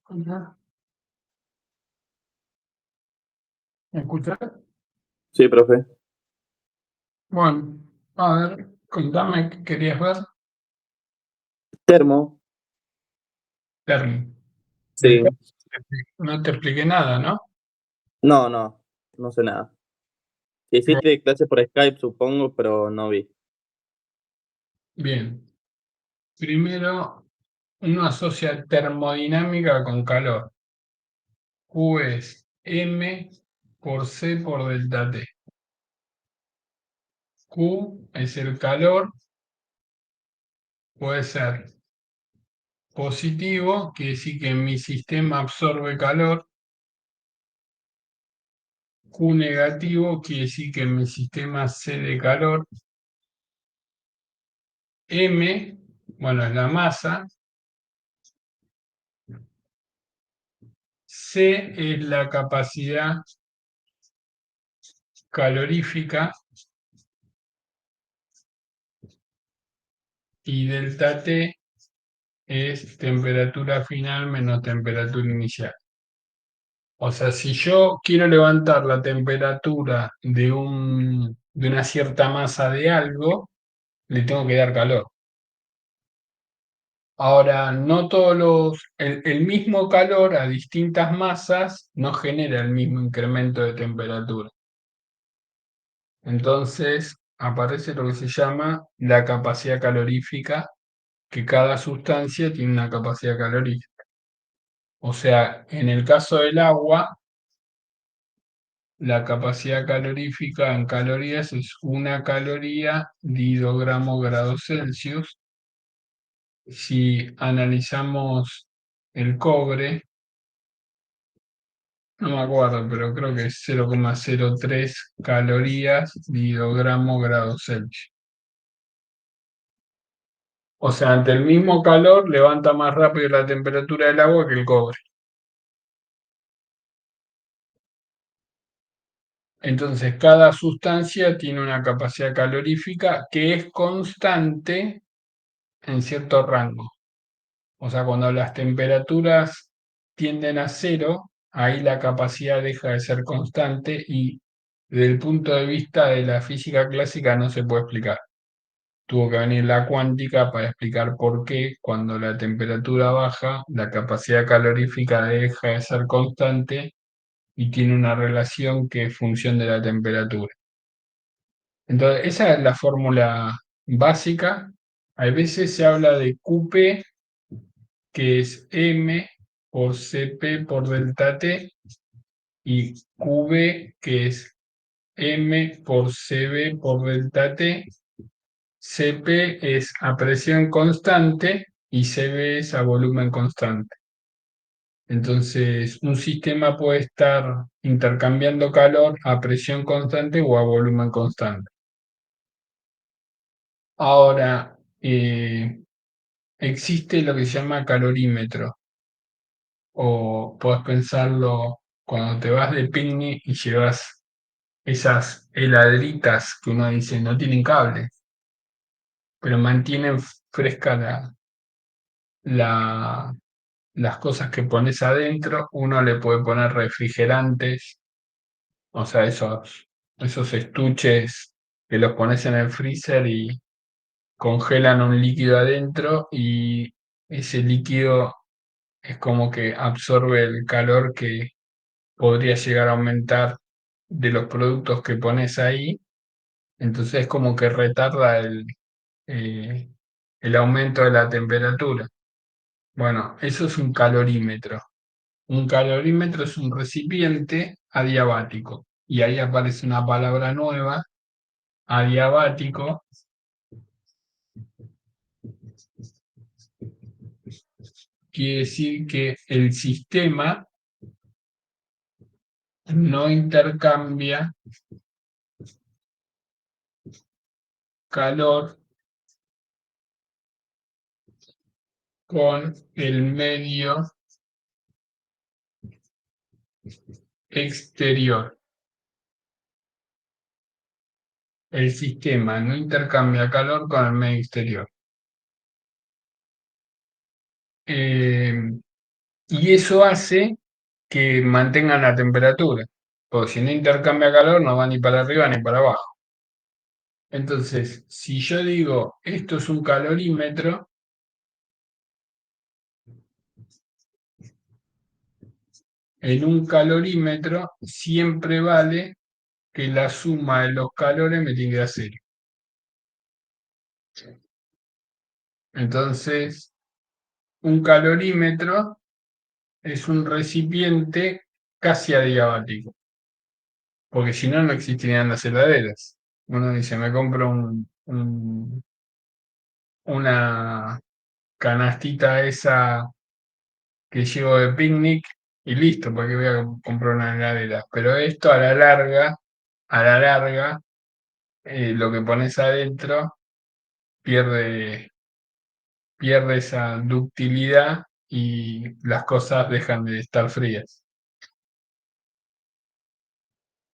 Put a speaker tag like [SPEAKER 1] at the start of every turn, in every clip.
[SPEAKER 1] Ajá. ¿Me escuchás?
[SPEAKER 2] Sí, profe.
[SPEAKER 1] Bueno, a ver, contame qué querías ver.
[SPEAKER 2] Termo,
[SPEAKER 1] Termo. De
[SPEAKER 2] sí.
[SPEAKER 1] termo no te expliqué nada, ¿no?
[SPEAKER 2] No, no, no sé nada.
[SPEAKER 1] Bu-
[SPEAKER 2] Hiciste clase por Skype, supongo, pero no vi.
[SPEAKER 1] Bien. Primero, uno asocia termodinámica con calor. Q es M por C por delta T. Q es el calor, puede ser positivo, quiere decir que mi sistema absorbe calor. Q negativo, quiere decir que mi sistema cede calor. M, bueno, es la masa. C es la capacidad calorífica y delta T es temperatura final menos temperatura inicial. O sea, si yo quiero levantar la temperatura de una cierta masa de algo, le tengo que dar calor. Ahora, no el mismo calor a distintas masas no genera el mismo incremento de temperatura. Entonces aparece lo que se llama la capacidad calorífica, que cada sustancia tiene una capacidad calorífica. O sea, en el caso del agua, la capacidad calorífica en calorías es una caloría dividido gramos grados Celsius. Si analizamos el cobre, no me acuerdo, pero creo que es 0,03 calorías dividido gramos grados Celsius. O sea, ante el mismo calor levanta más rápido la temperatura del agua que el cobre. Entonces, cada sustancia tiene una capacidad calorífica que es constante en cierto rango. O sea, cuando las temperaturas tienden a cero, ahí la capacidad deja de ser constante y desde el punto de vista de la física clásica no se puede explicar. Tuvo que venir la cuántica para explicar por qué cuando la temperatura baja, la capacidad calorífica deja de ser constante y tiene una relación que es función de la temperatura. Entonces, esa es la fórmula básica. A veces se habla de QP, que es M por CP por delta T, y QB, que es M por CB por delta T. CP es a presión constante y CB es a volumen constante. Entonces, un sistema puede estar intercambiando calor a presión constante o a volumen constante. Ahora, existe lo que se llama calorímetro, o podés pensarlo cuando te vas de picnic y llevas esas heladeritas que uno dice no tienen cable, pero mantienen fresca la- las cosas que pones adentro. Uno le puede poner refrigerantes, o sea, esos estuches que los pones en el freezer y congelan un líquido adentro y ese líquido es como que absorbe el calor que podría llegar a aumentar de los productos que pones ahí, entonces es como que retarda eh, el aumento de la temperatura. Bueno, eso es un calorímetro. Un calorímetro es un recipiente adiabático y ahí aparece una palabra nueva, adiabático, quiere decir que el sistema no intercambia calor con el medio exterior. El sistema no intercambia calor con el medio exterior. Eh, Y eso hace que mantengan la temperatura, porque si no intercambia calor no va ni para arriba ni para abajo. Entonces, si yo digo esto es un calorímetro, en un calorímetro siempre vale que la suma de los calores me tiene que dar cero. Entonces, un calorímetro es un recipiente casi adiabático, porque si no, no existirían las heladeras. Uno dice, me compro una canastita esa que llevo de picnic y listo, porque voy a comprar una heladera. Pero esto a la larga, lo que pones adentro pierde, pierde esa ductilidad y las cosas dejan de estar frías.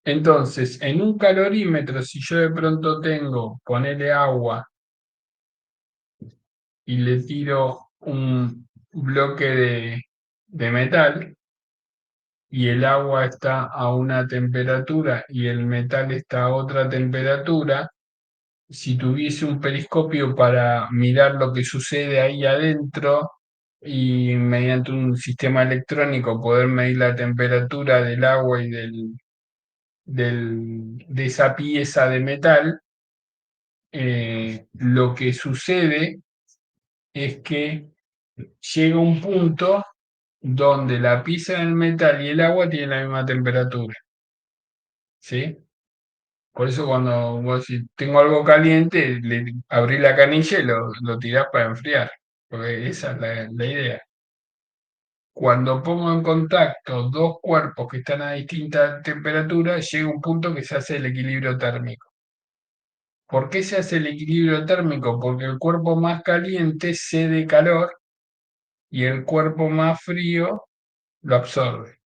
[SPEAKER 1] Entonces, en un calorímetro, si yo de pronto tengo, ponerle agua y le tiro un bloque de metal y el agua está a una temperatura y el metal está a otra temperatura, si tuviese un periscopio para mirar lo que sucede ahí adentro y mediante un sistema electrónico poder medir la temperatura del agua y de esa pieza de metal, lo que sucede es que llega un punto donde la pieza del metal y el agua tienen la misma temperatura, ¿sí? Por eso cuando vos decís, tengo algo caliente, le abrís la canilla y lo tirás para enfriar, porque esa es la idea. Cuando pongo en contacto dos cuerpos que están a distinta temperatura, llega un punto que se hace el equilibrio térmico. ¿Por qué se hace el equilibrio térmico? Porque el cuerpo más caliente cede calor y el cuerpo más frío lo absorbe.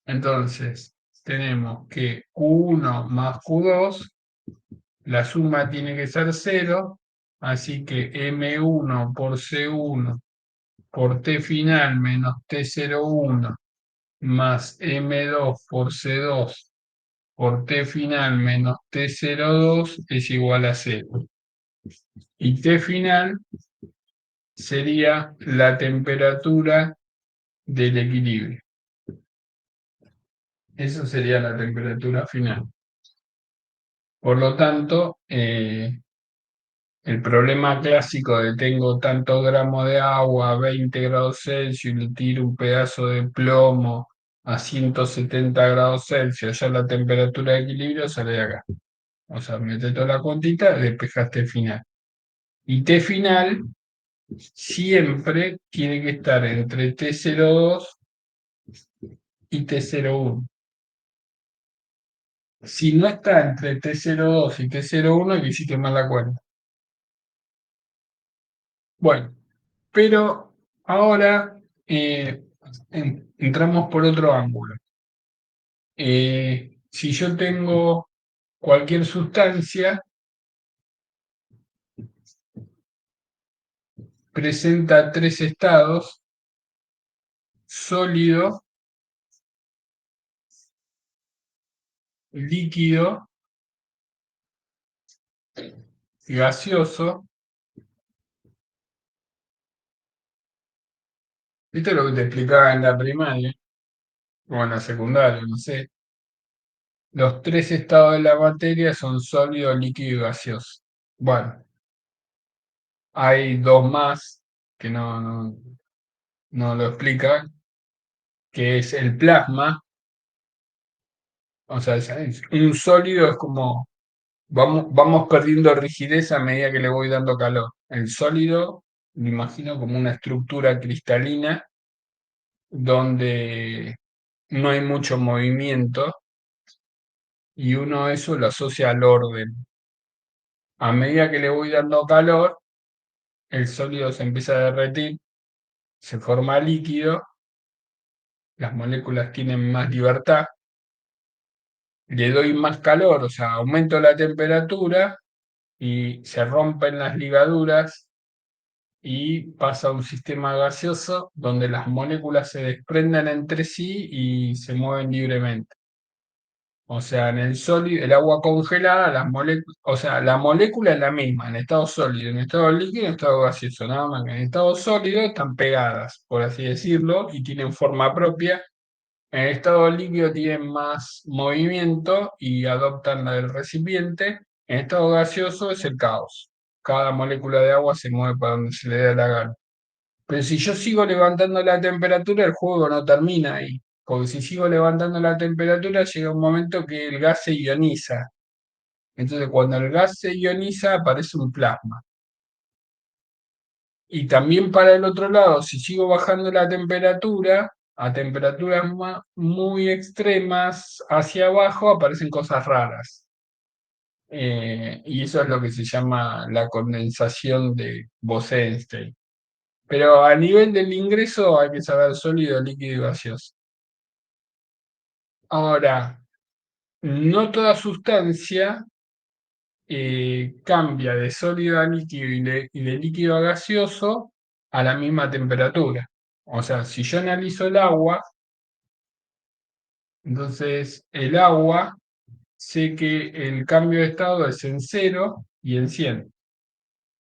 [SPEAKER 1] Entonces, tenemos que Q1 más Q2, la suma tiene que ser cero, así que M1 por C1 por T final menos T01 más M2 por C2 por T final menos T02 es igual a cero. Y T final sería la temperatura del equilibrio. Eso sería la temperatura final. Por lo tanto, el problema clásico de tengo tantos gramos de agua a 20 grados Celsius y le tiro un pedazo de plomo a 170 grados Celsius, ya la temperatura de equilibrio sale de acá. O sea, mete toda la cuantita, despejaste el final. Y T final siempre tiene que estar entre T02 y T01. Si no está entre T02 y T01, que hiciste mal la cuenta. Bueno, pero ahora entramos por otro ángulo. Si yo tengo cualquier sustancia, presenta tres estados: sólido, líquido, gaseoso. Esto es lo que te explicaba en la primaria o en la secundaria, no sé. Los tres estados de la materia son sólido, líquido y gaseoso. Bueno, hay dos más que no lo explican, que es el plasma. O sea, un sólido es como vamos perdiendo rigidez a medida que le voy dando calor. El sólido lo imagino como una estructura cristalina donde no hay mucho movimiento y uno eso lo asocia al orden. A medida que le voy dando calor, el sólido se empieza a derretir, se forma líquido, las moléculas tienen más libertad, le doy más calor, o sea, aumento la temperatura y se rompen las ligaduras y pasa a un sistema gaseoso donde las moléculas se desprenden entre sí y se mueven libremente. O sea, en el sólido, el agua congelada, las moléculas, o sea, la molécula es la misma en estado sólido, en estado líquido, en estado gaseoso, nada más que en estado sólido están pegadas, por así decirlo, y tienen forma propia. En estado líquido tienen más movimiento y adoptan la del recipiente. En estado gaseoso es el caos. Cada molécula de agua se mueve para donde se le dé la gana. Pero si yo sigo levantando la temperatura, el juego no termina ahí. Porque si sigo levantando la temperatura, llega un momento que el gas se ioniza. Entonces, cuando el gas se ioniza, aparece un plasma. Y también para el otro lado, si sigo bajando la temperatura a temperaturas muy extremas hacia abajo, aparecen cosas raras. Y eso es lo que se llama la condensación de Bose-Einstein. Pero a nivel del ingreso hay que saber sólido, líquido y gaseoso. Ahora, no toda sustancia cambia de sólido a líquido y de líquido a gaseoso a la misma temperatura. O sea, si yo analizo el agua, entonces el agua sé que el cambio de estado es en 0 y en 100.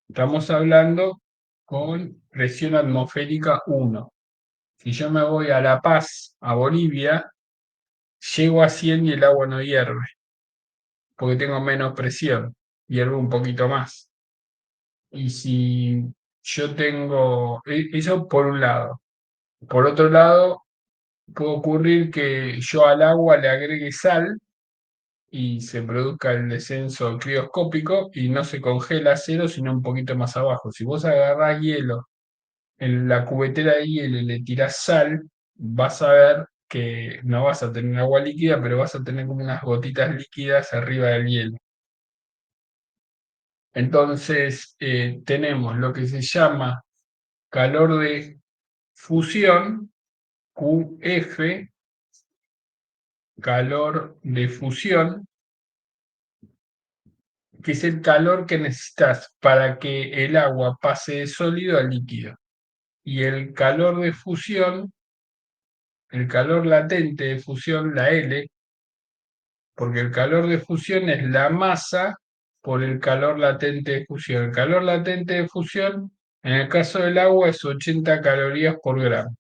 [SPEAKER 1] Estamos hablando con presión atmosférica 1. Si yo me voy a La Paz, a Bolivia, llego a 100 y el agua no hierve, porque tengo menos presión, hierve un poquito más. Y si yo tengo, eso por un lado. Por otro lado, puede ocurrir que yo al agua le agregue sal y se produzca el descenso crioscópico y no se congela a 0, sino un poquito más abajo. Si vos agarrás hielo en la cubetera de hielo y le tirás sal, vas a ver que no vas a tener agua líquida, pero vas a tener como unas gotitas líquidas arriba del hielo. Entonces, tenemos lo que se llama calor de fusión, QF, calor de fusión, que es el calor que necesitas para que el agua pase de sólido a líquido. Y el calor de fusión, el calor latente de fusión, la L, porque el calor de fusión es la masa por el calor latente de fusión. El calor latente de fusión, en el caso del agua, es 80 calorías por gramo.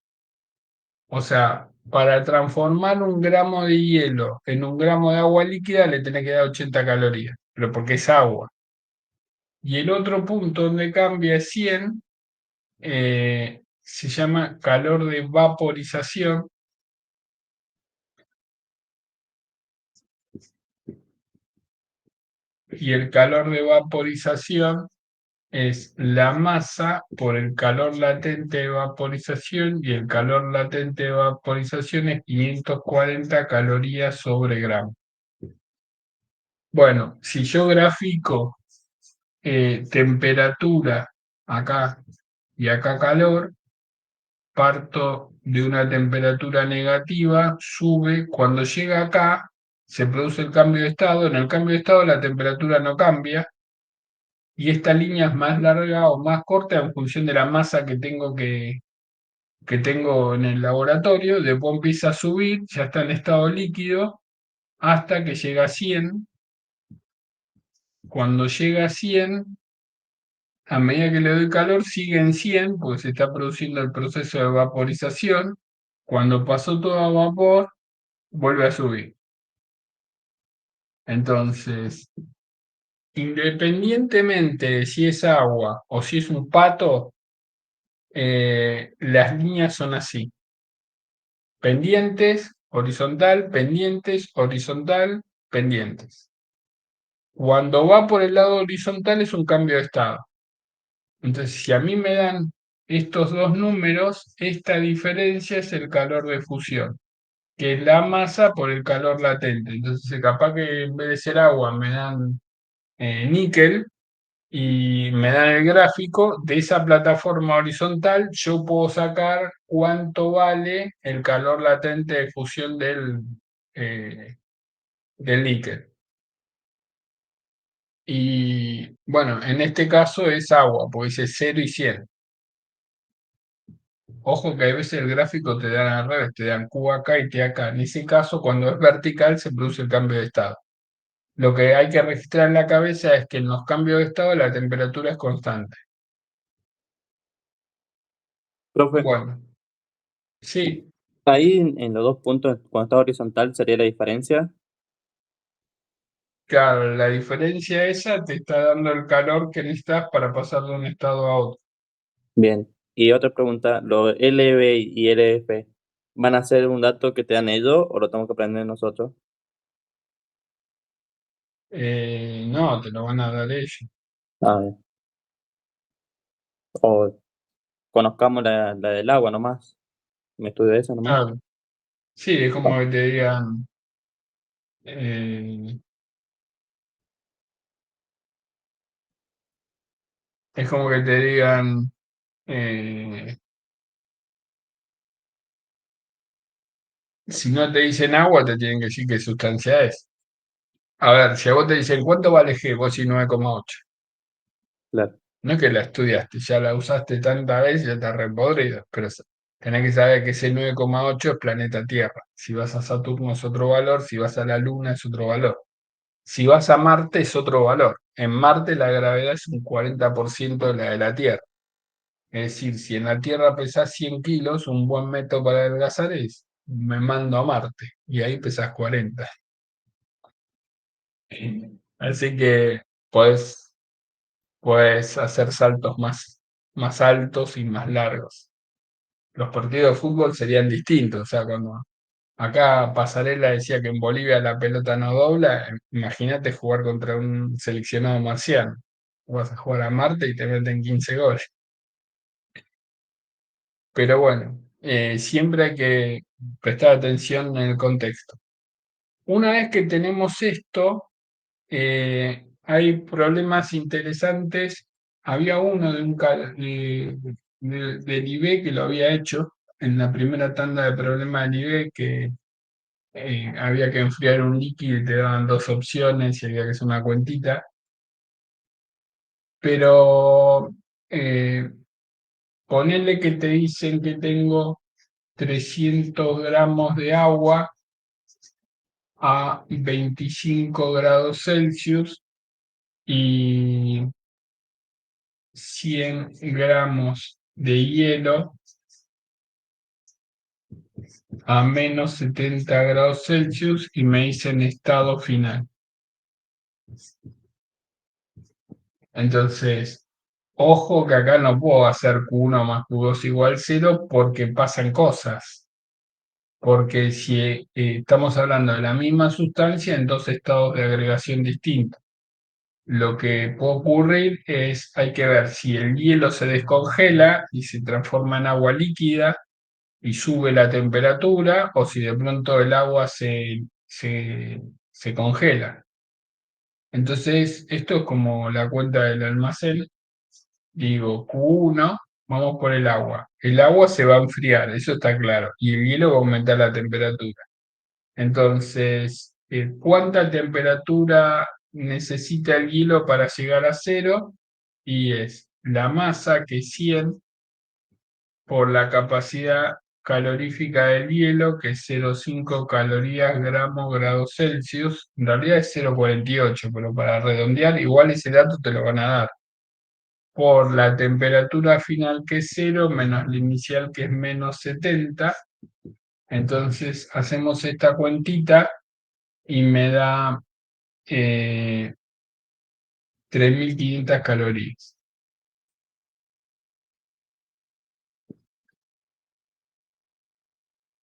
[SPEAKER 1] O sea, para transformar un gramo de hielo en un gramo de agua líquida le tenés que dar 80 calorías, pero porque es agua. Y el otro punto donde cambia es 100, se llama calor de vaporización, y el calor de vaporización es la masa por el calor latente de vaporización, y el calor latente de vaporización es 540 calorías sobre gramo. Bueno, si yo grafico temperatura acá y acá calor, parto de una temperatura negativa, sube, cuando llega acá se produce el cambio de estado, en el cambio de estado la temperatura no cambia y esta línea es más larga o más corta en función de la masa que tengo en el laboratorio, después empieza a subir, ya está en estado líquido, hasta que llega a 100. Cuando llega a 100, a medida que le doy calor, sigue en 100, porque se está produciendo el proceso de vaporización. Cuando pasó todo a vapor, vuelve a subir. Entonces, independientemente de si es agua o si es un pato, las líneas son así. Pendientes, horizontal, pendientes, horizontal, pendientes. Cuando va por el lado horizontal es un cambio de estado. Entonces, si a mí me dan estos dos números, esta diferencia es el calor de fusión, que es la masa por el calor latente. Entonces, capaz que en vez de ser agua me dan níquel y me dan el gráfico de esa plataforma horizontal, yo puedo sacar cuánto vale el calor latente de fusión eh, del níquel. Y bueno, en este caso es agua, porque dice 0 y 100. Ojo que a veces el gráfico te dan al revés, te dan Q acá y T acá. En ese caso, cuando es vertical, se produce el cambio de estado. Lo que hay que registrar en la cabeza es que en los cambios de estado la temperatura es constante.
[SPEAKER 2] Profe,
[SPEAKER 1] Bueno, sí,
[SPEAKER 2] ahí en los dos puntos, cuando está horizontal, sería la diferencia.
[SPEAKER 1] claro, la diferencia esa te está dando el calor que necesitas para pasar de un estado a otro.
[SPEAKER 2] Bien. Y otra pregunta, ¿los LB y LF van a ser un dato que te dan ellos o lo tenemos que aprender nosotros?
[SPEAKER 1] No, te lo van a dar ellos.
[SPEAKER 2] A ver. O conozcamos la del agua nomás. Me estudio eso nomás.
[SPEAKER 1] Claro, sí, es como que te digan, eh, es como que te digan, eh, si no te dicen agua, te tienen que decir qué sustancia es. A ver, si a vos te dicen, ¿cuánto vale G? Vos decís 9,8.
[SPEAKER 2] Claro,
[SPEAKER 1] No es que la estudiaste, ya la usaste tantas veces, ya está repodrida, pero tenés que saber que ese 9,8 es planeta Tierra. Si vas a Saturno es otro valor, si vas a la Luna es otro valor. Si vas a Marte es otro valor. En Marte la gravedad es un 40% de la de la Tierra. Es decir, si en la Tierra pesás 100 kilos, un buen método para adelgazar es, me mando a Marte, y ahí pesás 40. Así que puedes hacer saltos más altos y más largos. Los partidos de fútbol serían distintos. O sea, cuando acá Pasarela decía que en Bolivia la pelota no dobla, imagínate jugar contra un seleccionado marciano. Vas a jugar a Marte y te meten 15 goles. Pero bueno, siempre hay que prestar atención en el contexto. Una vez que tenemos esto, hay problemas interesantes. Había uno del IB que lo había hecho en la primera tanda de problemas del IB, que había que enfriar un líquido y te daban dos opciones y había que hacer una cuentita. Pero eh, ponele que te dicen que tengo 300 gramos de agua a 25 grados Celsius y 100 gramos de hielo a menos 70 grados Celsius y me dicen estado final. Entonces, ojo que acá no puedo hacer Q1 más Q2 igual cero porque pasan cosas. Porque si estamos hablando de la misma sustancia en dos estados de agregación distintos. Lo que puede ocurrir es, hay que ver si el hielo se descongela y se transforma en agua líquida y sube la temperatura, o si de pronto el agua se congela. Entonces, esto es como la cuenta del almacén. Digo, Q1, vamos por el agua. El agua se va a enfriar, eso está claro, y el hielo va a aumentar la temperatura. Entonces, ¿cuánta temperatura necesita el hielo para llegar a cero? Y es la masa, que es 100, por la capacidad calorífica del hielo, que es 0,5 calorías gramos grados Celsius. En realidad es 0,48, pero para redondear, igual ese dato te lo van a dar. Por la temperatura final, que es cero, menos la inicial, que es menos 70. Entonces hacemos esta cuentita y me da 3.500 calorías.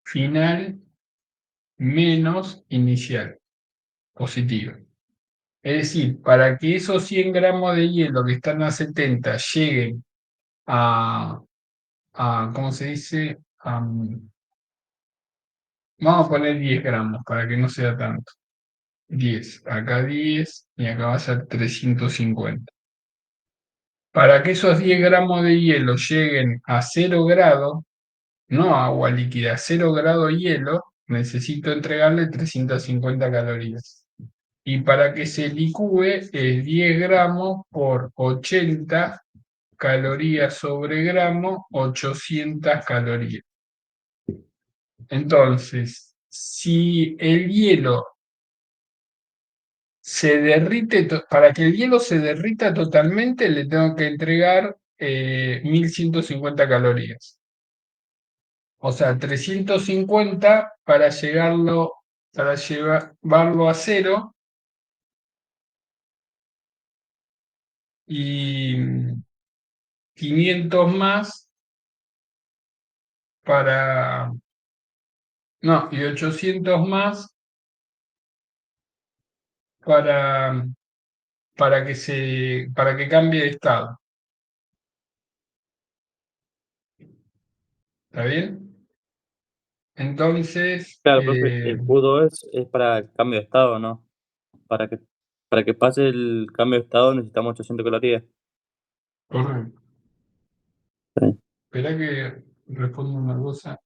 [SPEAKER 1] Final menos inicial, positivo. Es decir, para que esos 100 gramos de hielo que están a 70 lleguen a, ¿cómo se dice? Vamos a poner 10 gramos para que no sea tanto. 10, acá 10 y acá va a ser 350. Para que esos 10 gramos de hielo lleguen a 0 grado, no agua líquida, 0 grado hielo, necesito entregarle 350 calorías. Y para que se licúe es 10 gramos por 80 calorías sobre gramo, 800 calorías. Entonces, si el hielo se derrite, para que el hielo se derrita totalmente, le tengo que entregar 1150 calorías. O sea, 350 para llevarlo a cero y 500 más para, no, y 800 más para, para que cambie de estado. ¿Está bien? Entonces,
[SPEAKER 2] Claro, profe, el Q2 es para el cambio de estado, ¿no? Para que, para que pase el cambio de estado necesitamos 800 calorías.
[SPEAKER 1] correcto.
[SPEAKER 2] Sí.
[SPEAKER 1] Espera que responda una cosa.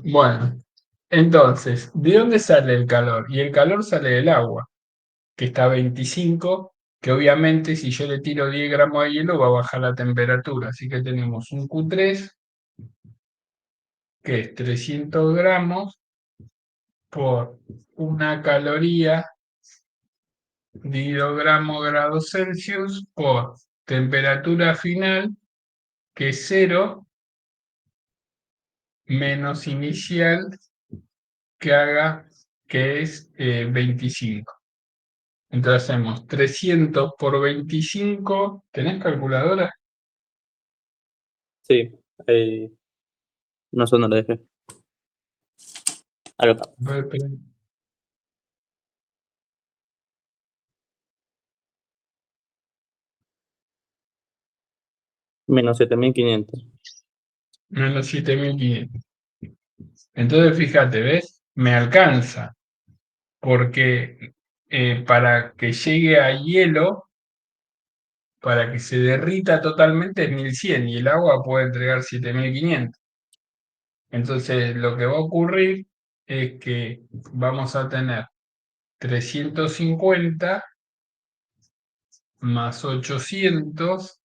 [SPEAKER 1] Bueno, entonces, ¿de dónde sale el calor? Y el calor sale del agua, que está a 25, que obviamente si yo le tiro 10 gramos de hielo va a bajar la temperatura. Así que tenemos un Q3, que es 300 gramos por una caloría dividido gramo grados Celsius por temperatura final, que es 0, menos inicial, que es 25. Entonces hacemos 300 por 25. ¿Tenés calculadora?
[SPEAKER 2] Sí, no sé dónde lo dejé. Acá está.
[SPEAKER 1] A ver, espera.
[SPEAKER 2] Menos 7500.
[SPEAKER 1] Menos 7500. Entonces fíjate, ¿ves? Me alcanza, porque para que llegue a hielo, para que se derrita totalmente es 1100 y el agua puede entregar 7500. Entonces lo que va a ocurrir es que vamos a tener 350 más 800.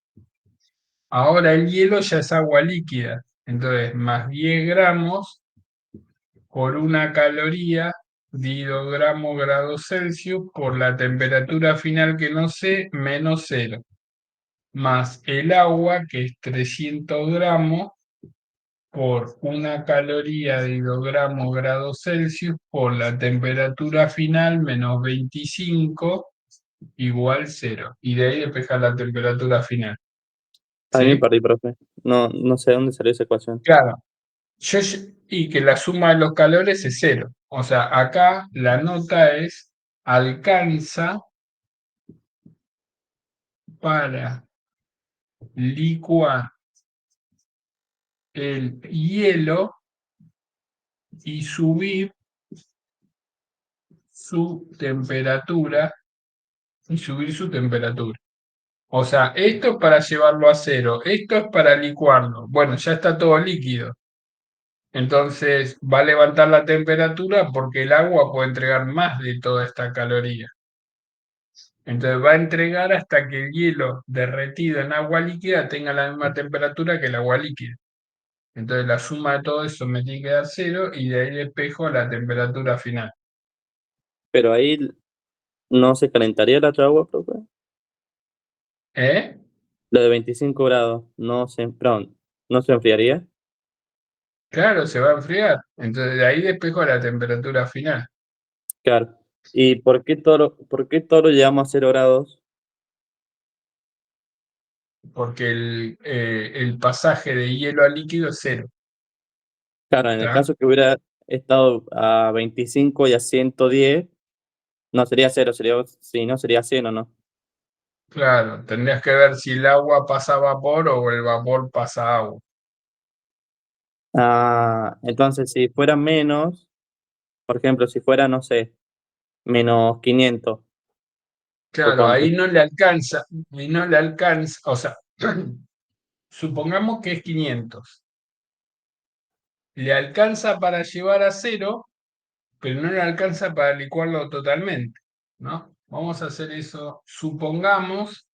[SPEAKER 1] Ahora el hielo ya es agua líquida, entonces más 10 gramos por una caloría dividido gramo grados Celsius por la temperatura final que no sé, menos cero, más el agua que es 300 gramos por una caloría dividido gramo grados Celsius por la temperatura final menos 25 igual cero. Y de ahí despejar la temperatura final.
[SPEAKER 2] Ahí me
[SPEAKER 1] ¿Sí?
[SPEAKER 2] perdí, profe. No, no sé dónde salió esa ecuación.
[SPEAKER 1] Claro. Y que la suma de los calores es cero. O sea, acá la nota es alcanza para licuar el hielo y subir su temperatura y subir su temperatura. O sea, esto es para llevarlo a cero, esto es para licuarlo. Bueno, ya está todo líquido. Entonces va a levantar la temperatura porque el agua puede entregar más de toda esta caloría. Entonces va a entregar hasta que el hielo derretido en agua líquida tenga la misma temperatura que el agua líquida. Entonces la suma de todo eso me tiene que dar cero y de ahí despejo la temperatura final.
[SPEAKER 2] Pero ahí no se calentaría la otra agua, profe.
[SPEAKER 1] ¿Eh?
[SPEAKER 2] La de 25 grados, perdón, no se enfriaría.
[SPEAKER 1] Claro, se va a enfriar. Entonces de ahí despejo la temperatura final.
[SPEAKER 2] Claro. ¿Y por qué todo lo llevamos a 0 grados?
[SPEAKER 1] Porque el pasaje de hielo a líquido es cero.
[SPEAKER 2] Claro, en el
[SPEAKER 1] ¿Está?
[SPEAKER 2] caso que hubiera estado a 25 y a 110, no sería cero, sí, no sería 100 o no.
[SPEAKER 1] Claro, tendrías que ver si el agua pasa a vapor o el vapor pasa a agua.
[SPEAKER 2] Entonces si fuera menos, por ejemplo, si fuera, no sé, menos 500,
[SPEAKER 1] Claro, ahí
[SPEAKER 2] suponte.
[SPEAKER 1] no le alcanza, y no le alcanza, o sea, supongamos que es 500. Le alcanza para llevar a cero, pero no le alcanza para licuarlo totalmente, ¿no? Vamos a hacer eso. Supongamos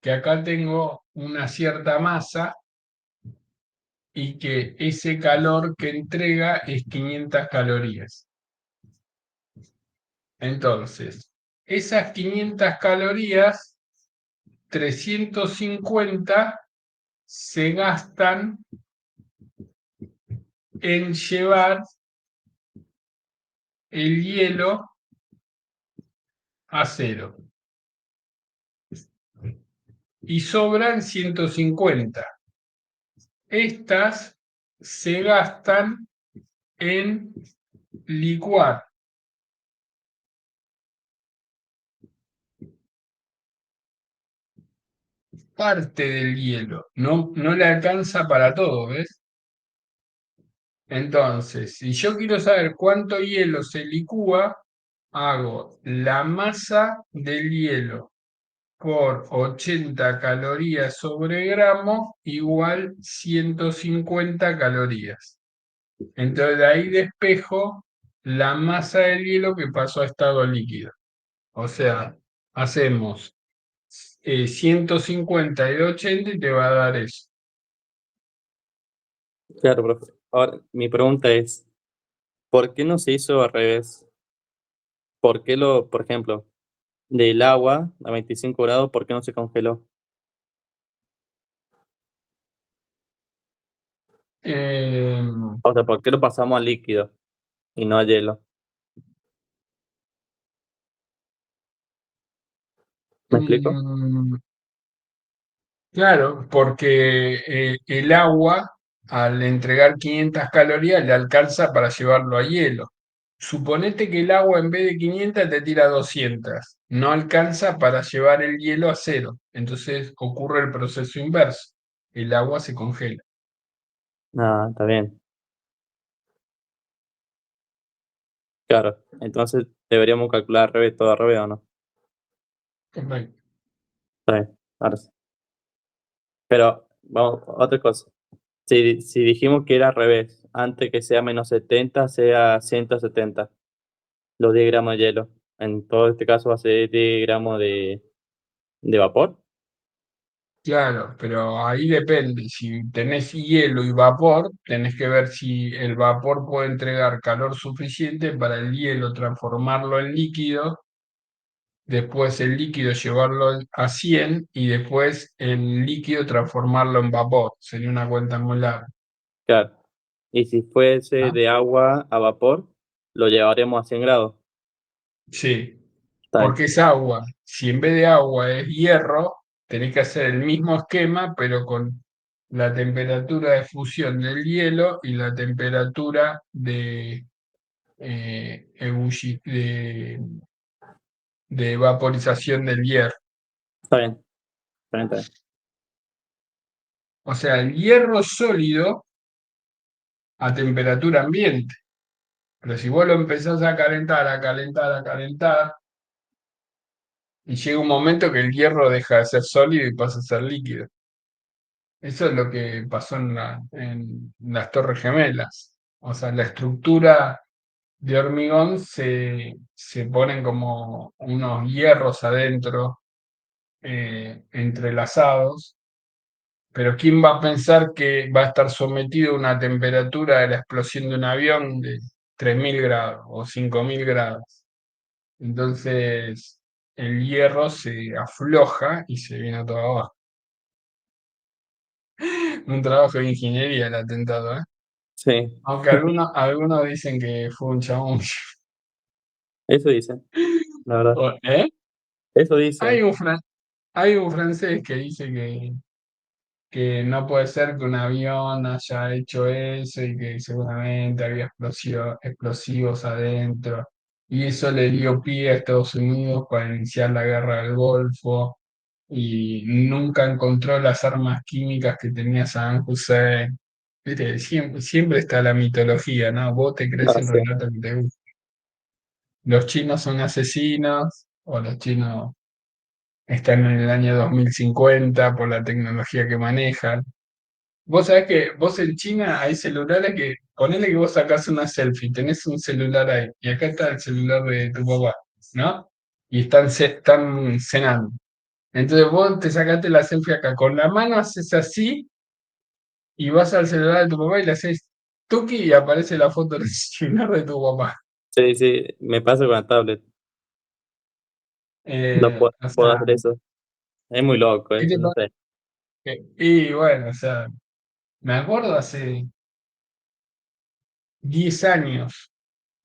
[SPEAKER 1] que acá tengo una cierta masa y que ese calor que entrega es 500 calorías. Entonces, esas 500 calorías, 350 se gastan en llevar el hielo a cero y sobran 150. Estas se gastan en licuar parte del hielo, no, no le alcanza para todo, ¿ves? Entonces, si yo quiero saber cuánto hielo se licúa, hago la masa del hielo por 80 calorías sobre gramo igual 150 calorías. Entonces de ahí despejo la masa del hielo que pasó a estado líquido. O sea, hacemos 150 y de 80 y te va a dar eso.
[SPEAKER 2] Claro, profe. Ahora, mi pregunta es, ¿por qué no se hizo al revés? Por ejemplo, del agua a 25 grados, ¿por qué no se congeló?
[SPEAKER 1] Eh,
[SPEAKER 2] O sea, ¿por qué lo pasamos a líquido y no a hielo? ¿Me explico?
[SPEAKER 1] mm, claro, porque el agua, al entregar 500 calorías, le alcanza para llevarlo a hielo. Suponete que el agua en vez de 500 te tira 200. No alcanza para llevar el hielo a cero. Entonces ocurre el proceso inverso. El agua se congela.
[SPEAKER 2] Ah, está bien. Claro. Entonces deberíamos calcular al revés, todo al revés, ¿o no?
[SPEAKER 1] Correcto.
[SPEAKER 2] Está bien. Ahora sí. Pero, vamos, otra cosa. Si dijimos que era al revés, antes que sea -70, sea 170, los 10 gramos de hielo. En todo este caso va a ser 10 gramos de vapor.
[SPEAKER 1] Claro, pero ahí depende. Si tenés hielo y vapor, tenés que ver si el vapor puede entregar calor suficiente para el hielo transformarlo en líquido, después el líquido llevarlo a 100 y después el líquido transformarlo en vapor. Sería una cuenta muy larga.
[SPEAKER 2] Claro. Y si fuese
[SPEAKER 1] ¿Ah?
[SPEAKER 2] de agua a vapor, lo llevaríamos a 100 grados.
[SPEAKER 1] Sí,
[SPEAKER 2] Está bien.
[SPEAKER 1] porque es agua. Si en vez de agua es hierro, tenés que hacer el mismo esquema, pero con la temperatura de fusión del hielo y la temperatura de vaporización del hierro.
[SPEAKER 2] Está bien. Está bien, está bien.
[SPEAKER 1] O sea, el hierro sólido a temperatura ambiente. Pero si vos lo empezás a calentar, a calentar, a calentar, y llega un momento que el hierro deja de ser sólido y pasa a ser líquido. Eso es lo que pasó en las Torres Gemelas. O sea, la estructura de hormigón se ponen como unos hierros adentro entrelazados pero ¿quién va a pensar que va a estar sometido a una temperatura de la explosión de un avión de 3.000 grados o 5.000 grados? Entonces el hierro se afloja y se viene todo abajo. Un trabajo de ingeniería el atentado, ¿eh?
[SPEAKER 2] Sí,
[SPEAKER 1] Aunque algunos dicen que fue un chabón.
[SPEAKER 2] eso dicen, la verdad.
[SPEAKER 1] ¿Eh?
[SPEAKER 2] Eso
[SPEAKER 1] Hay
[SPEAKER 2] dicen.
[SPEAKER 1] un, fran- hay un francés que dice que no puede ser que un avión haya hecho eso y que seguramente había explosivos adentro. Y eso le dio pie a Estados Unidos para iniciar la guerra del Golfo y nunca encontró las armas químicas que tenía Saddam Hussein. Viste, siempre está la mitología, ¿no? Vos te crees
[SPEAKER 2] No
[SPEAKER 1] el
[SPEAKER 2] sé.
[SPEAKER 1] relato que te gusta. Los chinos son asesinos o los chinos están en el año 2050 por la tecnología que manejan. Vos sabés que vos en China hay celulares que, ponele que vos sacás una selfie, tenés un celular ahí, y acá está el celular de tu papá, ¿no? Y están cenando. Entonces vos te sacaste la selfie acá, con la mano haces así y vas al celular de tu papá y le haces tuki y aparece la foto del celular de tu papá.
[SPEAKER 2] Sí, sí, me pasa con la tablet. No
[SPEAKER 1] O
[SPEAKER 2] puedo
[SPEAKER 1] sea,
[SPEAKER 2] hacer eso. Es muy loco
[SPEAKER 1] ¿qué
[SPEAKER 2] eso,
[SPEAKER 1] te
[SPEAKER 2] no sé.
[SPEAKER 1] Y bueno, o sea, me acuerdo hace 10 años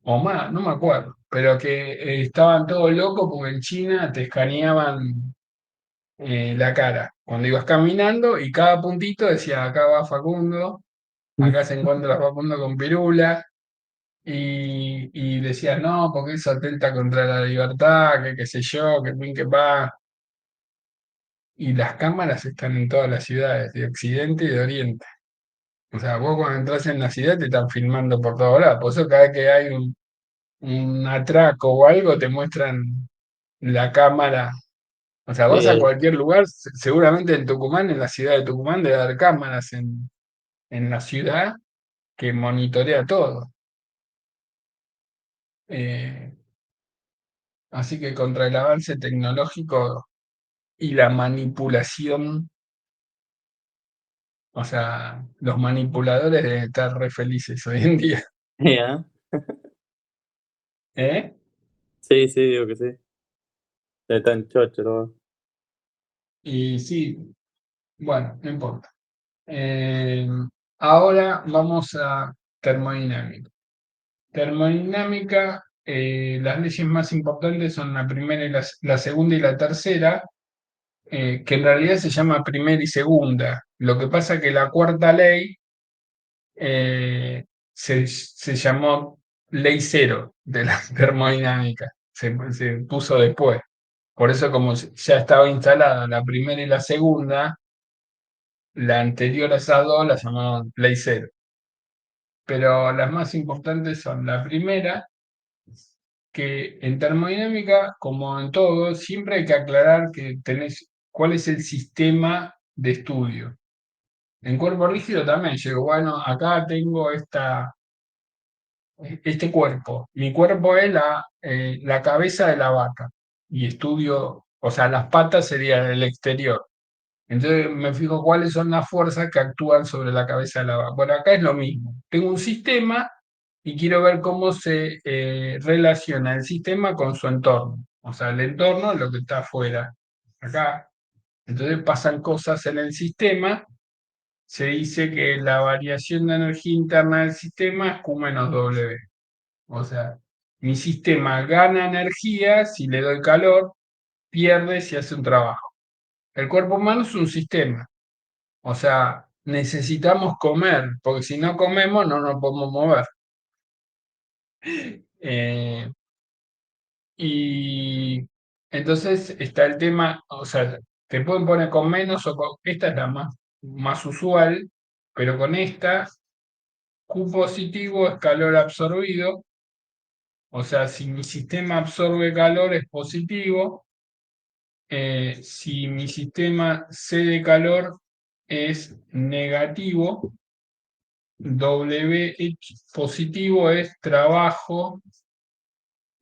[SPEAKER 1] o más, no me acuerdo, pero que estaban todos locos porque en China te escaneaban la cara cuando ibas caminando y cada puntito decía, acá va Facundo, acá se encuentra Facundo con pirula, y decías, no, porque eso atenta contra la libertad, que qué sé yo, que pin, que pa. Y las cámaras están en todas las ciudades, de Occidente y de Oriente. O sea, vos cuando entras en la ciudad te están filmando por todos lados. Por eso cada vez que hay un atraco o algo, te muestran la cámara. O sea, vas a
[SPEAKER 2] Sí,
[SPEAKER 1] cualquier lugar, seguramente en Tucumán, en la ciudad de Tucumán, debe haber cámaras en la ciudad que monitorea todo. Eh, Así que contra el avance tecnológico y la manipulación, o sea, los manipuladores deben estar re felices hoy en día.
[SPEAKER 2] ya.
[SPEAKER 1] ¿Eh?
[SPEAKER 2] Sí, sí, digo que sí. Tan chocho, ¿no?
[SPEAKER 1] Y sí, bueno, no importa. Eh, Ahora vamos a termodinámica. Termodinámica, las leyes más importantes son la primera y la segunda y la tercera, que en realidad se llama primera y segunda. Lo que pasa que la cuarta ley se llamó ley cero de la termodinámica, se puso después. Por eso como ya estaba instalada la primera y la segunda, la anterior a esas dos la llamaron ley cero. Pero las más importantes son la primera, que en termodinámica, como en todo, siempre hay que aclarar que tenés cuál es el sistema de estudio. En cuerpo rígido también llego, bueno, acá tengo este cuerpo. Mi cuerpo es la cabeza de la vaca y estudio, o sea, las patas serían el exterior. Entonces me fijo cuáles son las fuerzas que actúan sobre la cabeza de la vaca. Bueno, acá es lo mismo. Tengo un sistema y quiero ver cómo se relaciona el sistema con su entorno. O sea, el entorno es lo que está afuera. Acá. Entonces pasan cosas en el sistema. Se dice que la variación de energía interna del sistema es Q menos W. O sea, mi sistema gana energía si le doy calor, pierde si hace un trabajo. El cuerpo humano es un sistema. O sea, necesitamos comer, porque si no comemos no nos podemos mover. Eh, y entonces está el tema, o sea, te pueden poner con menos o con, esta es la más usual, pero con esta, Q positivo es calor absorbido, o sea, si mi sistema absorbe calor es positivo, si mi sistema cede calor es negativo. W positivo es trabajo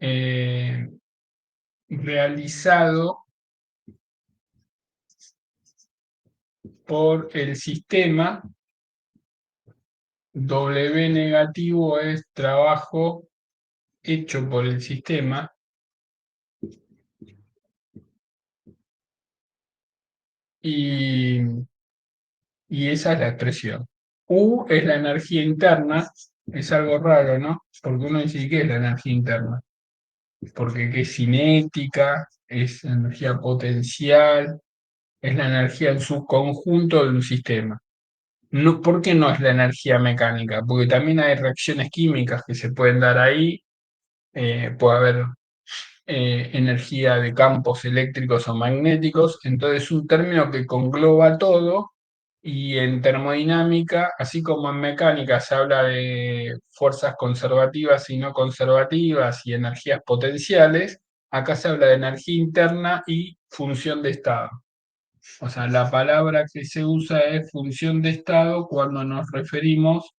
[SPEAKER 1] eh, realizado por el sistema. W negativo es trabajo hecho por el sistema. Y, y esa es la expresión. U es la energía interna. Es algo raro, ¿no? Porque uno dice, ¿qué es la energía interna? Porque ¿qué es cinética? Es energía potencial, es la energía en su conjunto de un sistema. No, ¿por qué no es la energía mecánica? Porque también hay reacciones químicas que se pueden dar ahí, puede haber energía de campos eléctricos o magnéticos, entonces es un término que congloba todo y en termodinámica, así como en mecánica se habla de fuerzas conservativas y no conservativas y energías potenciales, acá se habla de energía interna y función de estado. O sea, la palabra que se usa es función de estado cuando nos referimos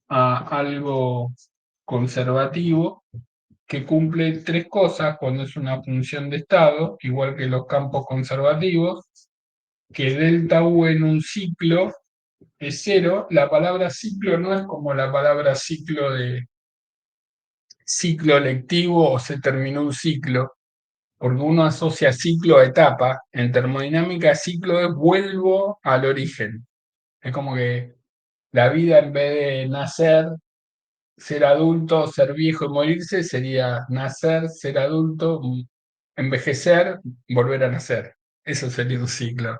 [SPEAKER 1] a algo conservativo que cumple tres cosas cuando es una función de estado, igual que los campos conservativos, que delta U en un ciclo es cero. La palabra ciclo no es como la palabra ciclo de ciclo lectivo o se terminó un ciclo, porque uno asocia ciclo a etapa. En termodinámica, ciclo es vuelvo al origen. Es como que la vida en vez de nacer, ser adulto, ser viejo y morirse, sería nacer, ser adulto, envejecer, volver a nacer. Eso sería un ciclo.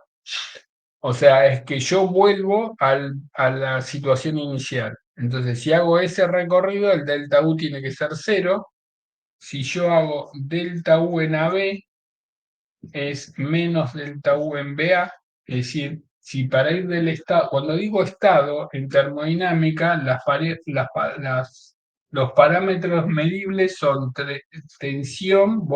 [SPEAKER 1] O sea, es que yo vuelvo a la situación inicial. Entonces, si hago ese recorrido, el delta U tiene que ser cero. Si yo hago delta U en AB, es menos delta U en BA, es decir, si para ir del estado, cuando digo estado en termodinámica, los parámetros medibles son tensión,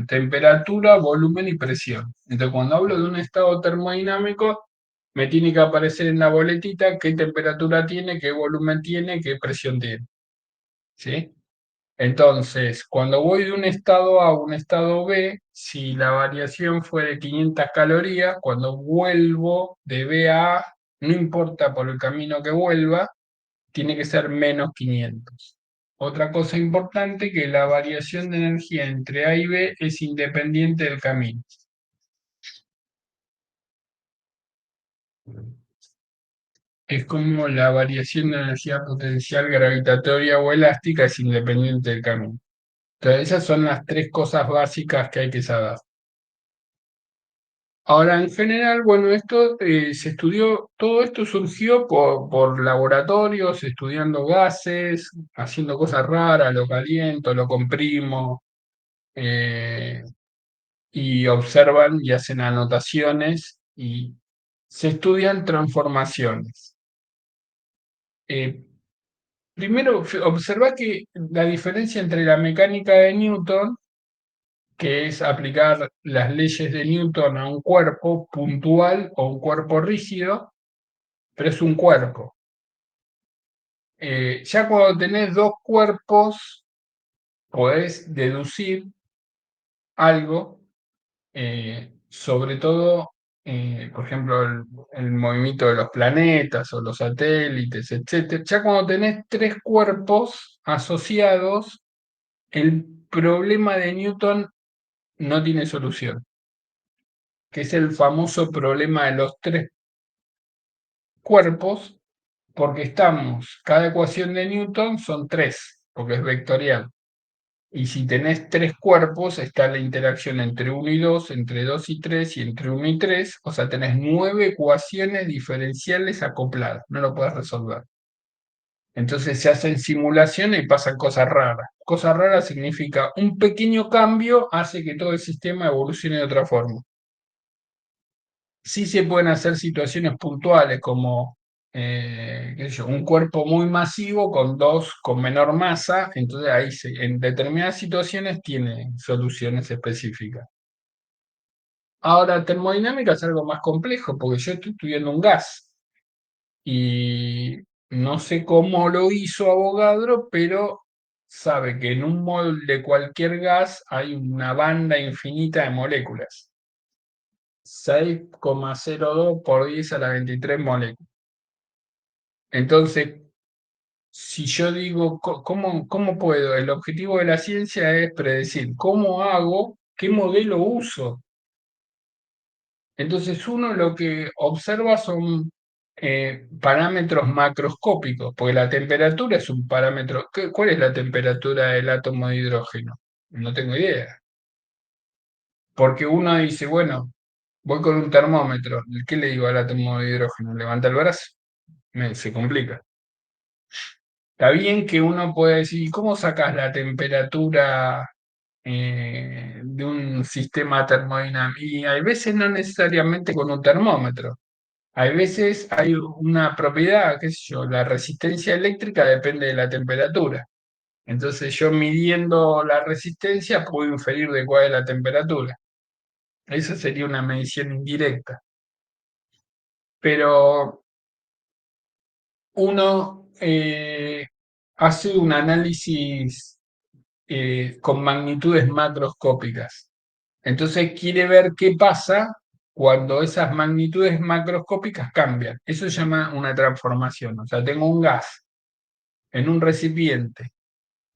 [SPEAKER 1] temperatura, volumen y presión. Entonces, cuando hablo de un estado termodinámico, me tiene que aparecer en la boletita qué temperatura tiene, qué volumen tiene, qué presión tiene. ¿Sí? Entonces, cuando voy de un estado A a un estado B, si la variación fue de 500 calorías, cuando vuelvo de B a A, no importa por el camino que vuelva, tiene que ser menos 500. Otra cosa importante, que la variación de energía entre A y B es independiente del camino. Es como la variación de energía potencial gravitatoria o elástica es independiente del camino. Entonces, esas son las tres cosas básicas que hay que saber. Ahora, en general, bueno, esto se estudió, todo esto surgió por laboratorios, estudiando gases, haciendo cosas raras, lo caliento, lo comprimo, eh, y observan y hacen anotaciones y se estudian transformaciones. Eh, Primero, observa que la diferencia entre la mecánica de Newton, que es aplicar las leyes de Newton a un cuerpo puntual o un cuerpo rígido, pero es un cuerpo. Ya cuando tenés dos cuerpos, podés deducir algo, sobre todo, por ejemplo, el movimiento de los planetas o los satélites, etcétera. Ya cuando tenés tres cuerpos asociados, el problema de Newton no tiene solución, que es el famoso problema de los tres cuerpos, porque cada ecuación de Newton son tres, porque es vectorial. Y si tenés tres cuerpos, está la interacción entre uno y 2, entre 2 y 3 y entre uno y 3. O sea, tenés 9 ecuaciones diferenciales acopladas, no lo puedes resolver. Entonces se hacen simulaciones y pasan cosas raras. Cosas raras significa un pequeño cambio hace que todo el sistema evolucione de otra forma. Sí se pueden hacer situaciones puntuales como qué sé yo, un cuerpo muy masivo con dos con menor masa, entonces ahí en determinadas situaciones tiene soluciones específicas. Ahora, termodinámica es algo más complejo porque yo estoy estudiando un gas y no sé cómo lo hizo Avogadro, pero sabe que en un molde de cualquier gas hay una banda infinita de moléculas. 6,02 por 10 a la 23 moléculas. Entonces, si yo digo, ¿cómo puedo? El objetivo de la ciencia es predecir cómo hago, qué modelo uso. Entonces, uno lo que observa son parámetros macroscópicos, porque la temperatura es un parámetro. ¿Cuál es la temperatura del átomo de hidrógeno? No tengo idea. Porque uno dice, bueno, voy con un termómetro. ¿Qué le digo al átomo de hidrógeno? Levanta el brazo. Se complica. Está bien que uno puede decir, ¿y cómo sacas la temperatura de un sistema termodinámico? Y hay veces no necesariamente con un termómetro. Hay veces hay una propiedad, qué sé yo, la resistencia eléctrica depende de la temperatura. Entonces yo midiendo la resistencia puedo inferir de cuál es la temperatura. Esa sería una medición indirecta. Pero uno hace un análisis con magnitudes macroscópicas. Entonces quiere ver qué pasa cuando esas magnitudes macroscópicas cambian. Eso se llama una transformación. O sea, tengo un gas en un recipiente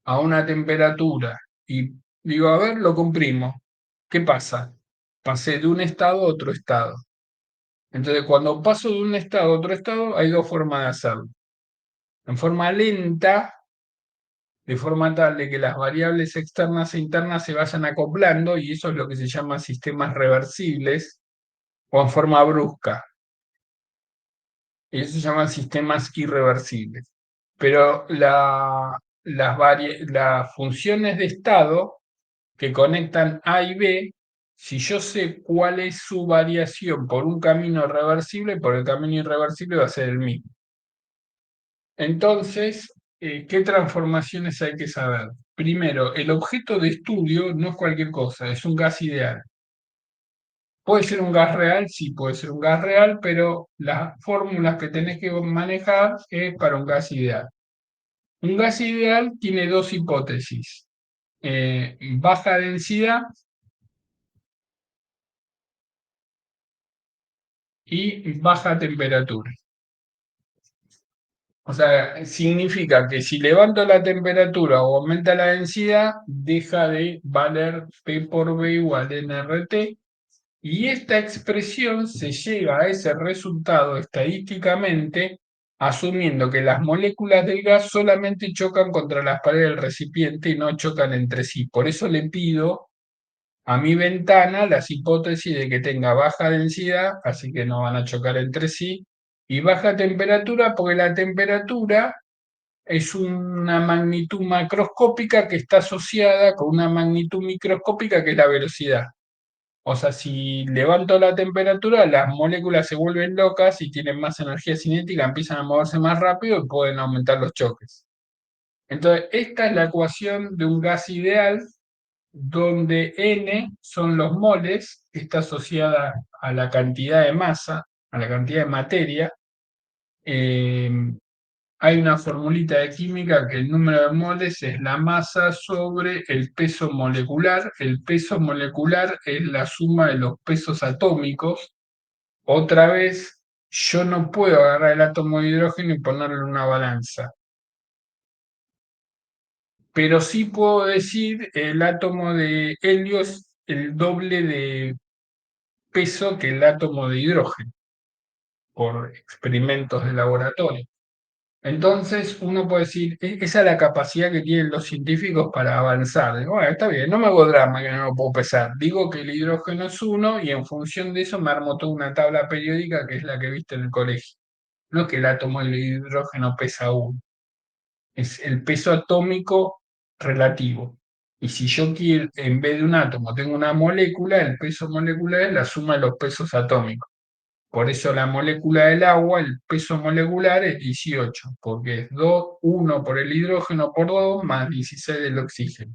[SPEAKER 1] a una temperatura y digo, a ver, lo comprimo. ¿Qué pasa? Pasé de un estado a otro estado. Entonces, cuando paso de un estado a otro estado, hay dos formas de hacerlo. En forma lenta, de forma tal de que las variables externas e internas se vayan acoplando, y eso es lo que se llama sistemas reversibles, o en forma brusca, y eso se llama sistemas irreversibles. Pero las funciones de estado que conectan A y B, si yo sé cuál es su variación por un camino reversible, por el camino irreversible va a ser el mismo. Entonces, ¿qué transformaciones hay que saber? Primero, el objeto de estudio no es cualquier cosa, es un gas ideal. Puede ser un gas real, sí, puede ser un gas real, pero las fórmulas que tenés que manejar es para un gas ideal. Un gas ideal tiene dos hipótesis, baja densidad y baja temperatura. O sea, significa que si levanto la temperatura o aumenta la densidad, deja de valer P por B igual nRT. Y esta expresión se llega a ese resultado estadísticamente asumiendo que las moléculas del gas solamente chocan contra las paredes del recipiente y no chocan entre sí. Por eso le pido a mi ventana las hipótesis de que tenga baja densidad, así que no van a chocar entre sí, y baja temperatura, porque la temperatura es una magnitud macroscópica que está asociada con una magnitud microscópica que es la velocidad. O sea, si levanto la temperatura, las moléculas se vuelven locas y tienen más energía cinética, empiezan a moverse más rápido y pueden aumentar los choques. Entonces, esta es la ecuación de un gas ideal donde N son los moles, que está asociada a la cantidad de masa, a la cantidad de materia. Eh, Hay una formulita de química que el número de moles es la masa sobre el peso molecular. El peso molecular es la suma de los pesos atómicos. Otra vez, yo no puedo agarrar el átomo de hidrógeno y ponerlo en una balanza, pero sí puedo decir el átomo de helio es el doble de peso que el átomo de hidrógeno por experimentos de laboratorio. Entonces uno puede decir, esa es la capacidad que tienen los científicos para avanzar. Digo, bueno, está bien, no me hago drama que no lo puedo pesar. Digo que el hidrógeno es uno y en función de eso me armo toda una tabla periódica que es la que viste en el colegio. No es que el átomo del hidrógeno pesa uno, es el peso atómico relativo. Y si yo quiero, en vez de un átomo, tengo una molécula, el peso molecular es la suma de los pesos atómicos. Por eso la molécula del agua, el peso molecular es 18, porque es 2, 1 por el hidrógeno por 2 más 16 del oxígeno.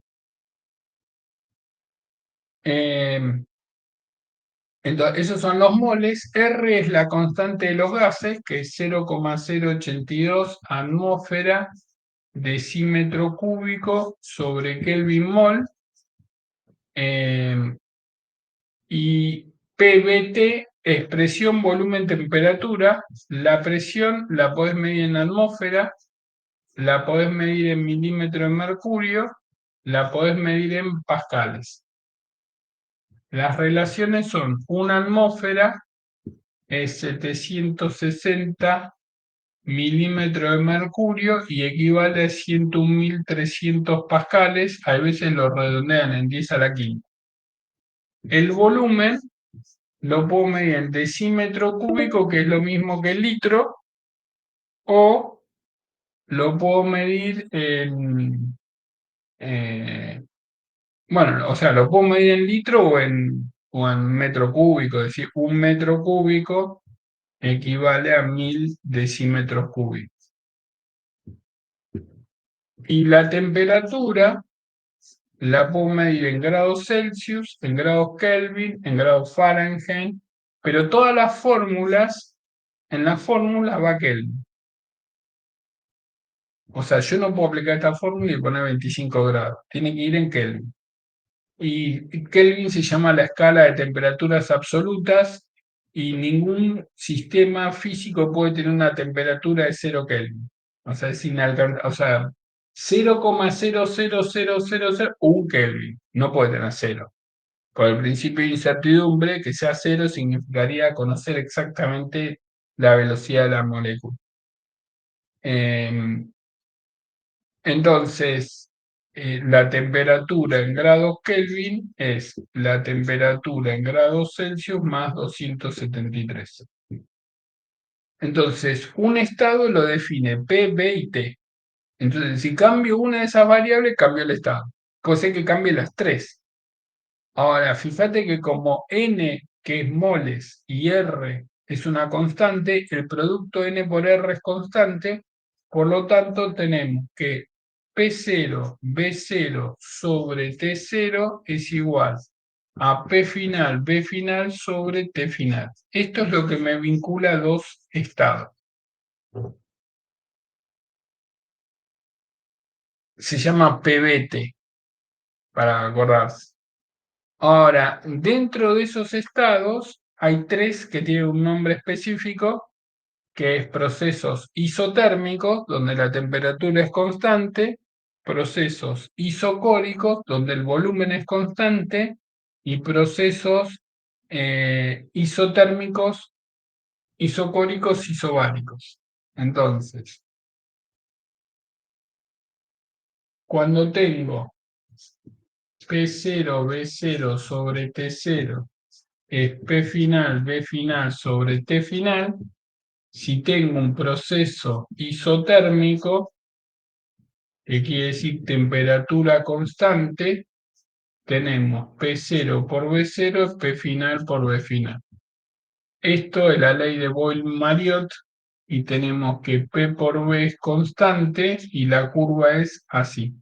[SPEAKER 1] Eh, entonces, esos son los moles. R es la constante de los gases, que es 0,082 atmósfera decímetro cúbico sobre Kelvin mol. Y PVT es presión, volumen, temperatura. La presión la podés medir en atmósfera, la podés medir en milímetros de mercurio, la podés medir en pascales. Las relaciones son: una atmósfera es 760 milímetros de mercurio y equivale a 101.300 pascales, a veces lo redondean en 10 a la quinta. El volumen lo puedo medir en decímetro cúbico, que es lo mismo que el litro, o lo puedo medir bueno, o sea, lo puedo medir en litro o en metro cúbico, es decir, un metro cúbico equivale a 1.000 decímetros cúbicos. Y la temperatura la puedo medir en grados Celsius, en grados Kelvin, en grados Fahrenheit, pero todas las fórmulas, en la fórmula va Kelvin. O sea, yo no puedo aplicar esta fórmula y poner 25 grados, tiene que ir en Kelvin. Y Kelvin se llama la escala de temperaturas absolutas y ningún sistema físico puede tener una temperatura de 0 Kelvin. O sea, es inalcanzable. O sea, 0,00001 Kelvin. No puede tener cero. Por el principio de incertidumbre, que sea cero significaría conocer exactamente la velocidad de la molécula. Entonces, la temperatura en grados Kelvin es la temperatura en grados Celsius más 273. Entonces, un estado lo define P, B y T. Entonces, si cambio una de esas variables, cambio el estado. Cosa que cambie las tres. Ahora, fíjate que como N, que es moles, y R es una constante, el producto N por R es constante, por lo tanto tenemos que P0, B0 sobre T0 es igual a P final, B final sobre T final. Esto es lo que me vincula a dos estados. Se llama PBT, para acordarse. Ahora, dentro de esos estados hay tres que tienen un nombre específico, que es procesos isotérmicos, donde la temperatura es constante, procesos isocóricos, donde el volumen es constante, y procesos isotérmicos, isocóricos, isobáricos. Entonces, cuando tengo P0, B0 sobre T0 es P final, B final sobre T final, si tengo un proceso isotérmico, que quiere decir temperatura constante, tenemos P0 por B0 es P final por B final. Esto es la ley de Boyle-Mariotte y tenemos que P por B es constante y la curva es así.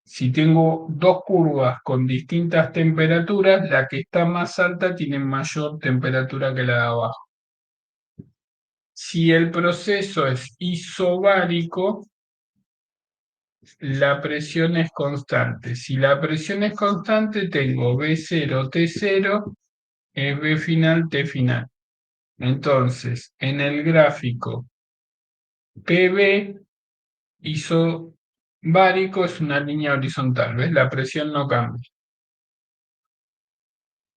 [SPEAKER 1] Si tengo dos curvas con distintas temperaturas, la que está más alta tiene mayor temperatura que la de abajo. Si el proceso es isobárico, la presión es constante. Si la presión es constante, tengo B0, T0, es B final, T final. Entonces, en el gráfico PB isobárico es una línea horizontal, ¿ves? La presión no cambia.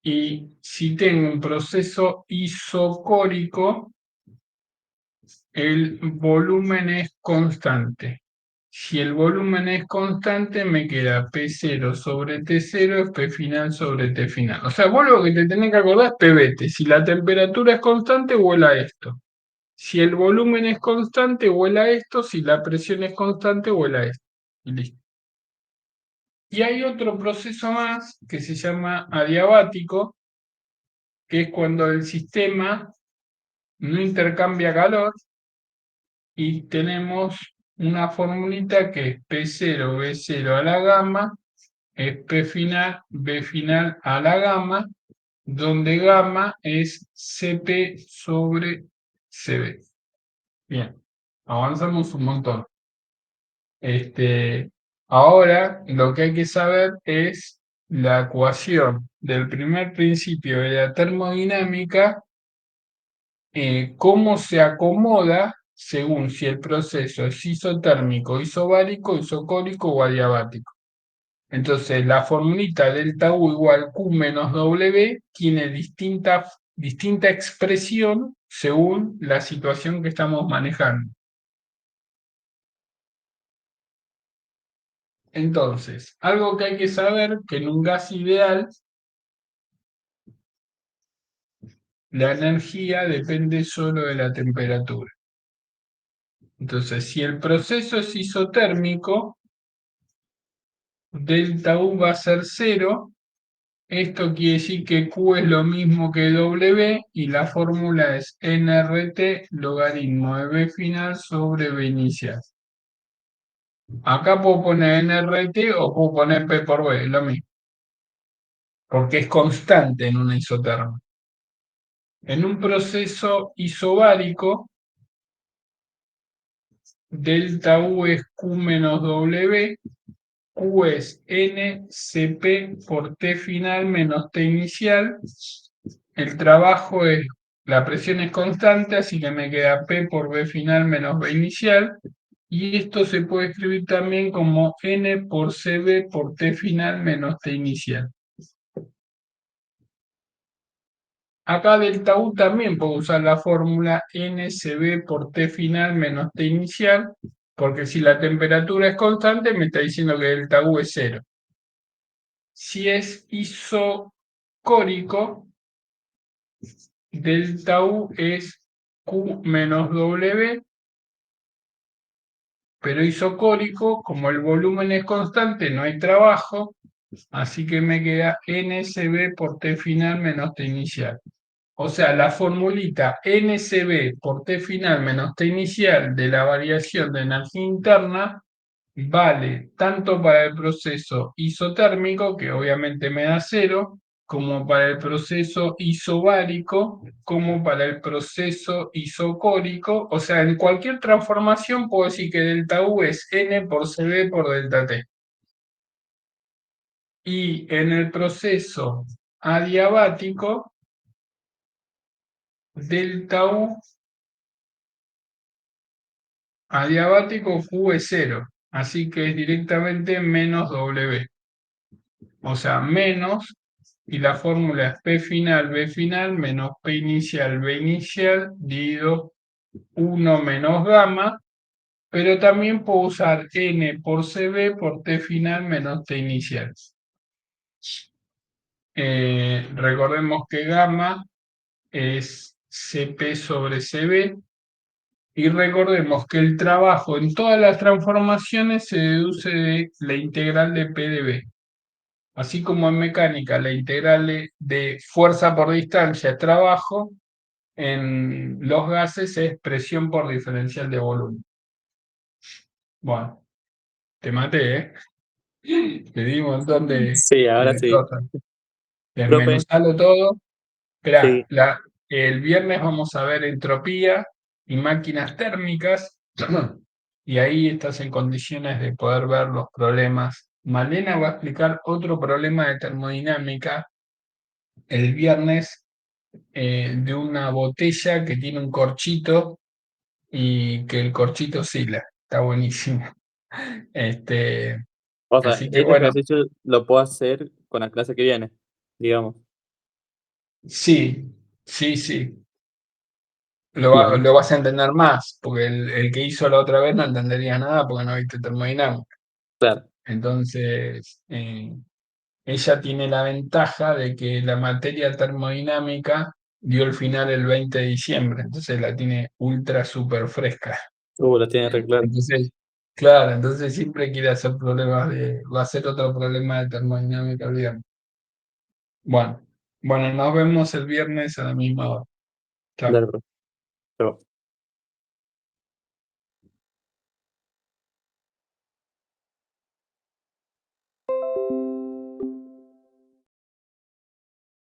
[SPEAKER 1] Y si tengo un proceso isocórico, el volumen es constante. Si el volumen es constante, me queda P0 sobre T0 es P final sobre T final. O sea, vos lo que te tenés que acordar es PBT. Si la temperatura es constante, vuela esto. Si el volumen es constante, vuela esto. Si la presión es constante, vuela esto. Y listo. Y hay otro proceso más que se llama adiabático, que es cuando el sistema no intercambia calor y tenemos una formulita que es P0, B0 a la gamma, es P final, B final a la gamma, donde gamma es CP sobre CB. Bien, avanzamos un montón. Ahora lo que hay que saber es la ecuación del primer principio de la termodinámica, cómo se acomoda según si el proceso es isotérmico, isobárico, isocórico o adiabático. Entonces, la formulita delta U igual Q menos W tiene distinta expresión según la situación que estamos manejando. Entonces, algo que hay que saber, que en un gas ideal, la energía depende solo de la temperatura. Entonces, si el proceso es isotérmico, delta U va a ser cero. Esto quiere decir que Q es lo mismo que W y la fórmula es nRT logaritmo de B final sobre B inicial. Acá puedo poner nRT o puedo poner P por B, es lo mismo, porque es constante en una isoterma. En un proceso isobárico, delta U es Q menos W, Q es NCP por T final menos T inicial. El trabajo es, la presión es constante, así que me queda P por B final menos B inicial. Y esto se puede escribir también como N por CB por T final menos T inicial. Acá delta U también puedo usar la fórmula NCB por T final menos T inicial, porque si la temperatura es constante, me está diciendo que delta U es cero. Si es isocórico, delta U es Q menos W, pero isocórico, como el volumen es constante, no hay trabajo, así que me queda NCB por T final menos T inicial. O sea, la formulita NCB por T final menos T inicial de la variación de energía interna vale tanto para el proceso isotérmico, que obviamente me da cero, como para el proceso isobárico, como para el proceso isocórico. O sea, en cualquier transformación puedo decir que delta U es N por CB por delta T. Y en el proceso adiabático, delta U adiabático Q es cero, así que es directamente menos W. O sea, menos, y la fórmula es P final, B final, menos P inicial, B inicial, dividido 1 menos gamma, pero también puedo usar N por CB por T final menos T inicial. Recordemos que gamma es CP sobre CB, y recordemos que el trabajo en todas las transformaciones se deduce de la integral de P de B. Así como en mecánica la integral de fuerza por distancia es trabajo, en los gases es presión por diferencial de volumen. Bueno, te maté, ¿eh? Te di un montón
[SPEAKER 2] Sí, ahora
[SPEAKER 1] de
[SPEAKER 2] sí.
[SPEAKER 1] cosas.
[SPEAKER 2] Profe,
[SPEAKER 1] Desmenuzalo todo. Esperá,
[SPEAKER 2] sí,
[SPEAKER 1] el viernes vamos a ver entropía y máquinas térmicas, y ahí estás en condiciones de poder ver los problemas. Malena va a explicar otro problema de termodinámica el viernes, de una botella que tiene un corchito y que el corchito oscila. Está buenísimo. Este,
[SPEAKER 2] o sea,
[SPEAKER 1] así que
[SPEAKER 2] este
[SPEAKER 1] bueno,
[SPEAKER 2] ejercicio lo puedo hacer con la clase que viene, digamos.
[SPEAKER 1] sí, sí, sí.
[SPEAKER 2] Bueno,
[SPEAKER 1] Lo vas a entender más, porque el que hizo la otra vez no entendería nada porque no viste termodinámica.
[SPEAKER 2] claro.
[SPEAKER 1] Entonces, ella tiene la ventaja de que la materia termodinámica dio el final el 20 de diciembre, entonces la tiene ultra super fresca.
[SPEAKER 2] Lo tiene re claro.
[SPEAKER 1] Entonces, claro, entonces siempre quiere hacer problemas va a hacer otro problema de termodinámica el viernes. Bueno, bueno, nos vemos el viernes a la misma hora.
[SPEAKER 2] Dale,
[SPEAKER 1] Chao.
[SPEAKER 2] profe. Chao.